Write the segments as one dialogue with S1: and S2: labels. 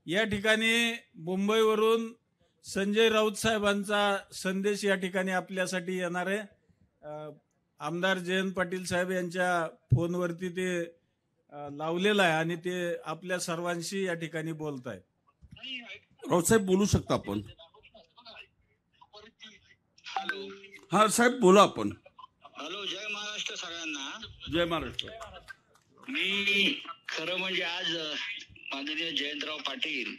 S1: या ठिकाणी मुंबईवरून संजय राऊत साहेबांचा संदेश या ठिकाणी आपल्यासाठी येणार आहे। आमदार जयंत पाटील साहेब यांच्या फोनवरती ते लावलेलं आहे आणि ते आपल्या सर्वांशी या ठिकाणी बोलत आहेत।
S2: राऊत साहेब बोलू शकता आपण।
S3: हॅलो
S2: हा साहेब बोला आपण।
S3: हॅलो, जय महाराष्ट्र सगळ्यांना।
S2: जय महाराष्ट्र।
S3: मी खरं म्हणजे आज माननीय जयंतराव पाटील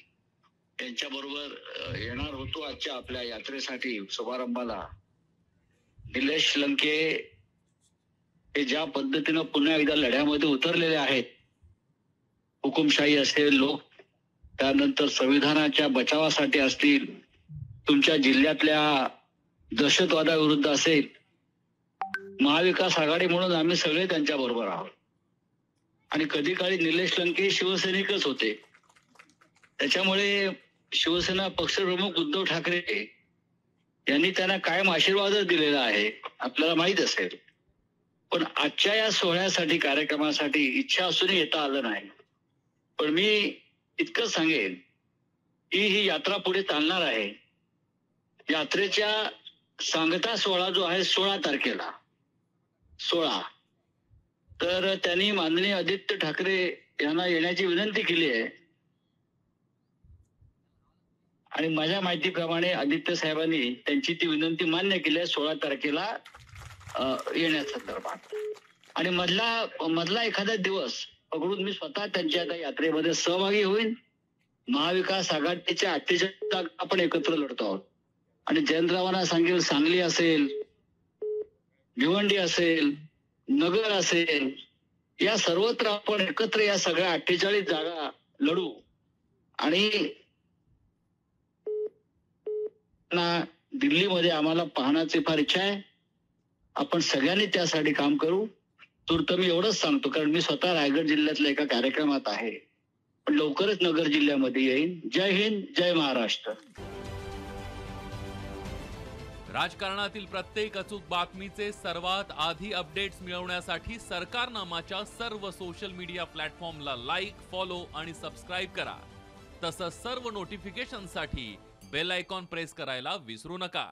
S3: यांच्या बरोबर येणार होतो आजच्या आपल्या यात्रेसाठी शुभारंभाला। निलेश लंके हे ज्या पद्धतीनं पुन्हा एकदा लढ्यामध्ये उतरलेले आहेत, हुकुमशाही असेल, लोक त्यानंतर संविधानाच्या बचावासाठी असतील, तुमच्या जिल्ह्यातल्या दहशतवादाविरुद्ध असेल, महाविकास आघाडी म्हणून आम्ही सगळे त्यांच्या बरोबर आहोत। आणि कधी काळी निलेश लंके शिवसैनिकच होते, त्याच्यामुळे शिवसेना पक्षप्रमुख उद्धव ठाकरे यांनी त्यांना कायम आशीर्वादच दिलेला आहे, आपल्याला माहित असेल। पण आजच्या या सोहळ्यासाठी, कार्यक्रमासाठी इच्छा असूनही येता आलं नाही। पण मी इतकं सांगेन की ही यात्रा पुढे चालणार आहे। यात्रेच्या सांगता सोहळा जो आहे 16 तारखेला 16, तर त्यांनी माननीय आदित्य ठाकरे यांना येण्याची विनंती केली आहे। आणि माझ्या माहितीप्रमाणे आदित्य साहेबांनी त्यांची ती विनंती मान्य केली आहे 16 तारखेला येण्यासंदर्भात। आणि मधला एखादा दिवस पकडून मी स्वतः त्यांच्या आता यात्रेमध्ये सहभागी होईन। महाविकास आघाडीच्या 48 जागा आपण एकत्र लढतो आहोत। आणि जयंतरावांना सांगेल, सांगली असेल, भिवंडी असेल, नगर असेल, या सर्वत्र आपण एकत्र या सगळ्या 48 जागा लढू। आणि दिल्लीमध्ये आम्हाला पाहण्याची फार इच्छा आहे। आपण सगळ्यांनी त्यासाठी काम करू। तूर्त मी एवढंच सांगतो, कारण मी स्वतः रायगड जिल्ह्यातल्या एका कार्यक्रमात आहे, पण लवकरच नगर जिल्ह्यामध्ये येईन। जय हिंद, जय महाराष्ट्र।
S4: राजकारणातील प्रत्येक अचूक बातमीचे सर्वात आधी अपडेट्स मिळवण्यासाठी सरकारनामाच्या सर्व सोशल मीडिया प्लॅटफॉर्मला लाईक, फॉलो आणि सबस्क्राईब करा। तसंच सर्व नोटिफिकेशनसाठी बेल आयकॉन प्रेस करायला विसरू नका।